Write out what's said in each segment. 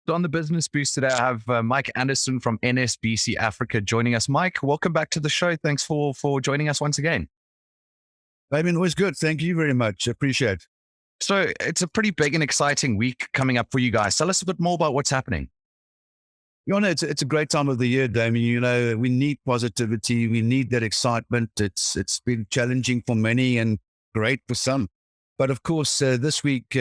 So on the Business Boost today, I have Mike Anderson from NSBC Africa joining us. Mike, welcome back to the show. Thanks for joining us once again. Damian, always good. Thank you very much. Appreciate it. So it's a pretty big and exciting week coming up for you guys. Tell us a bit more about what's happening. It's a great time of the year, Damian. We need positivity. We need that excitement. It's been challenging for many and great for some. But of course, this week,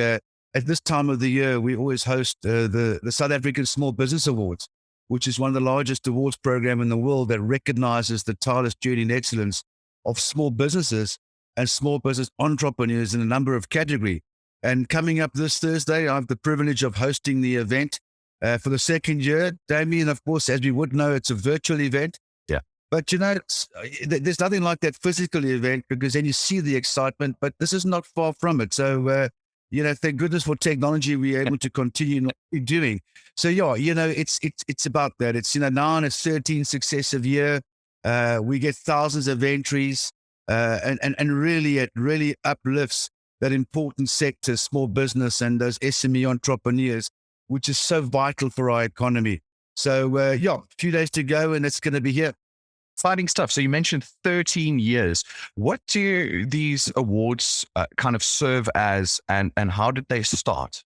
at this time of the year, we always host the South African Small Business Awards, which is one of the largest awards program in the world that recognizes the tireless journey and excellence of small businesses and small business entrepreneurs in a number of categories. And coming up this Thursday, I have the privilege of hosting the event for the second year. Damien, of course, as we would know, it's a virtual event. Yeah. But, there's nothing like that physical event because then you see the excitement, but this is not far from it. So, thank goodness for technology, we're able to continue what we're doing. So, it's about that. It's, now in its 13th successive year. We get thousands of entries and really, it really uplifts that important sector, small business and those SME entrepreneurs, which is so vital for our economy. So, a few days to go and it's going to be here. Exciting stuff. So you mentioned 13 years. What do these awards kind of serve as, and how did they start?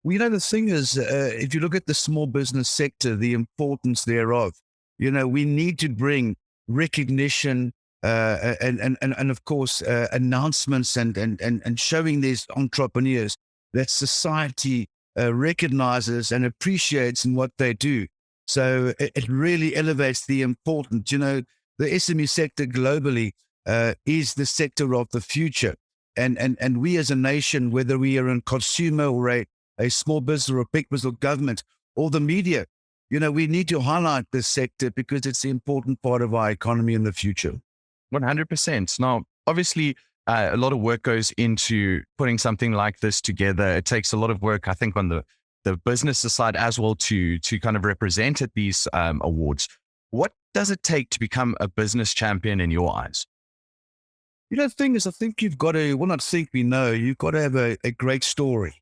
Well, the thing is, if you look at the small business sector, the importance thereof, we need to bring recognition and of course, announcements and showing these entrepreneurs that society recognizes and appreciates in what they do. So it really elevates the importance. The SME sector globally is the sector of the future. And we as a nation, whether we are in consumer or a small business or a big business or government or the media, we need to highlight this sector because it's the important part of our economy in the future. 100%. Now, obviously, a lot of work goes into putting something like this together. It takes a lot of work, I think, on the business side as well to kind of represent at these awards. What does it take to become a business champion in your eyes? The thing is, I think you've got to, well, not think we know, you've got to have a great story,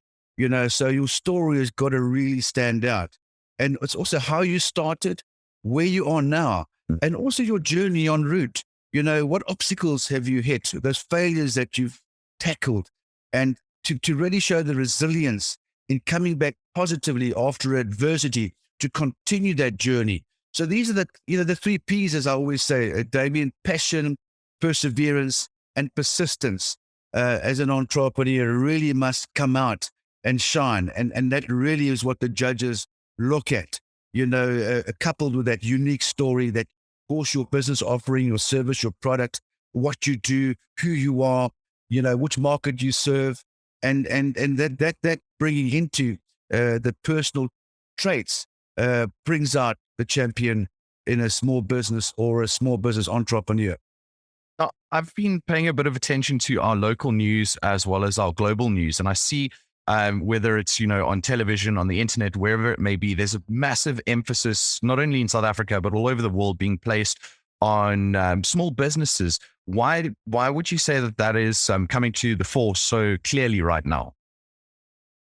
so your story has got to really stand out. And it's also how you started, where you are now, and also your journey en route. What obstacles have you hit, those failures that you've tackled, and to really show the resilience in coming back positively after adversity to continue that journey. So these are the three P's, as I always say, Damian: passion, perseverance, and persistence. As an entrepreneur, really must come out and shine. And that really is what the judges look at, coupled with that unique story that, of course, your business offering, your service, your product, what you do, who you are, which market you serve, and that bringing into the personal traits brings out the champion in a small business or a small business entrepreneur. Now, I've been paying a bit of attention to our local news as well as our global news, and I see whether it's on television, on the internet, wherever it may be, there's a massive emphasis not only in South Africa but all over the world being placed on small businesses. Why would you say that is coming to the fore so clearly right now?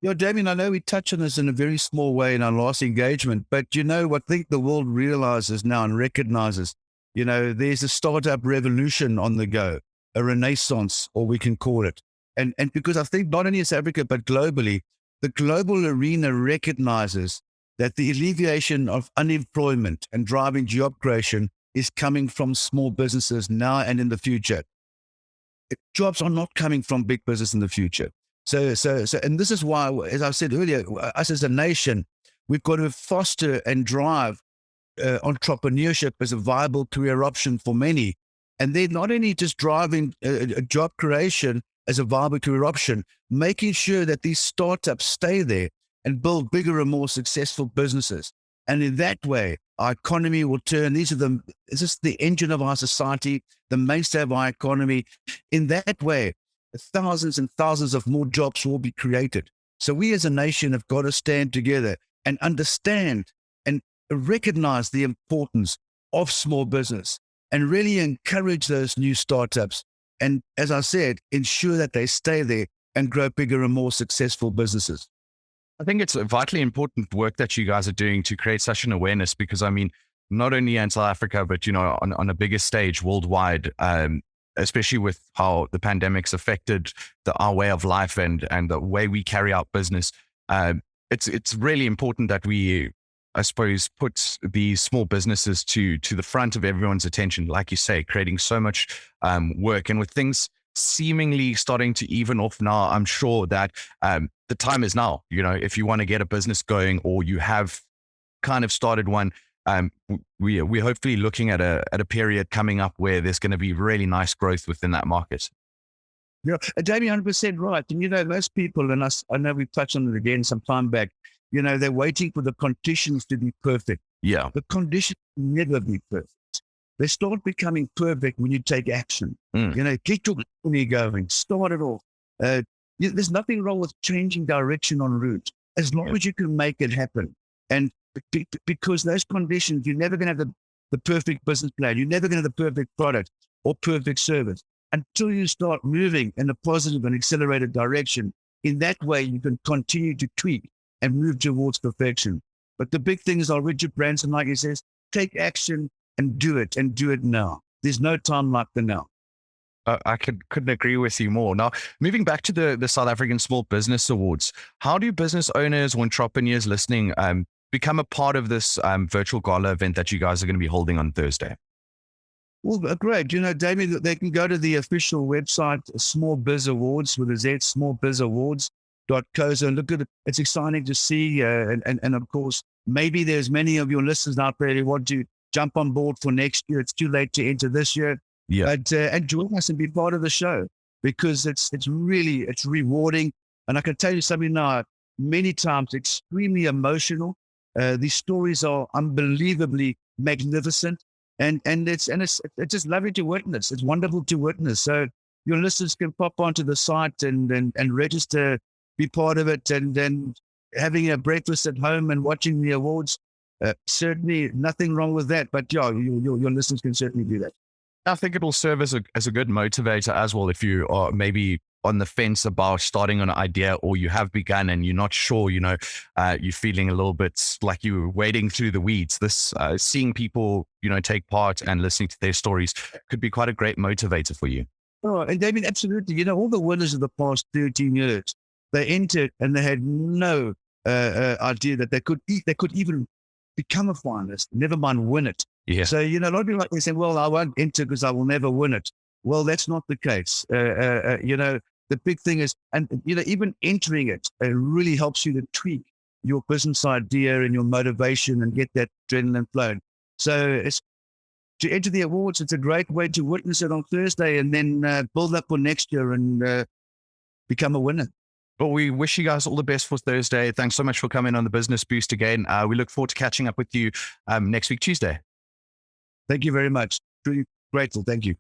Damien, I know we touched on this in a very small way in our last engagement, but what I think the world realizes now and recognizes, there's a startup revolution on the go, a renaissance, or we can call it. And because I think not only in South Africa, but globally, the global arena recognizes that the alleviation of unemployment and driving job creation is coming from small businesses now and in the future. Jobs are not coming from big business in the future. So, and this is why, as I said earlier, us as a nation, we've got to foster and drive entrepreneurship as a viable career option for many. And they're not only just driving a job creation as a viable career option, making sure that these startups stay there and build bigger and more successful businesses. And in that way, our economy will turn. This is the engine of our society, the mainstay of our economy. In that way, thousands and thousands of more jobs will be created. So we as a nation have got to stand together and understand and recognize the importance of small business and really encourage those new startups. And as I said, ensure that they stay there and grow bigger and more successful businesses. I think it's a vitally important work that you guys are doing to create such an awareness, because I mean, not only in South Africa, but on a bigger stage worldwide, especially with how the pandemic's affected our way of life and the way we carry out business. It's really important that we, I suppose, put these small businesses to the front of everyone's attention. Like you say, creating so much work, and with things seemingly starting to even off now, I'm sure that the time is now. If you want to get a business going, or you have kind of started one, we're hopefully looking at a period coming up where there's going to be really nice growth within that market. Yeah, Damian, 100% right. And most people, and us, I know we've touched on it again some time back, they're waiting for the conditions to be perfect. Yeah. The conditions will never be perfect. They start becoming perfect when you take action. Get your company going, start it off. There's nothing wrong with changing direction en route, as long as you can make it happen. And because those conditions, you're never going to have the perfect business plan. You're never going to have the perfect product or perfect service until you start moving in a positive and accelerated direction. In that way, you can continue to tweak and move towards perfection. But the big thing is, our Richard Branson, like he says, take action and do it now. There's no time like the now. I couldn't agree with you more. Now, moving back to the South African Small Business Awards, how do business owners or entrepreneurs listening become a part of this virtual gala event that you guys are going to be holding on Thursday? Well, great. Damian, they can go to the official website, Small Biz Awards with a Z, smallbizawards.co. So look at it. It's exciting to see. And of course, maybe there's many of your listeners out there who want to jump on board for next year. It's too late to enter this year. Yeah. But and join us and be part of the show, because it's rewarding. And I can tell you something now, many times extremely emotional. These stories are unbelievably magnificent. And it's just lovely to witness. It's wonderful to witness. So your listeners can pop onto the site and register, be part of it, and then having a breakfast at home and watching the awards. Certainly nothing wrong with that. But yeah, your listeners can certainly do that. I think it will serve as a good motivator as well. If you are maybe on the fence about starting an idea, or you have begun and you're not sure, you're feeling a little bit like you're wading through the weeds. This seeing people, take part and listening to their stories could be quite a great motivator for you. Oh, and David, absolutely. All the winners of the past 13 years, they entered and they had no idea that they could even become a finalist, never mind win it. Yeah. So, a lot of people like they say, well, I won't enter because I will never win it. Well, that's not the case. The big thing is, and, even entering it really helps you to tweak your business idea and your motivation and get that adrenaline flowing. So to enter the awards, it's a great way to witness it on Thursday and then build up for next year and become a winner. Well, we wish you guys all the best for Thursday. Thanks so much for coming on the Business Boost again. We look forward to catching up with you next week, Tuesday. Thank you very much. Truly grateful. Thank you.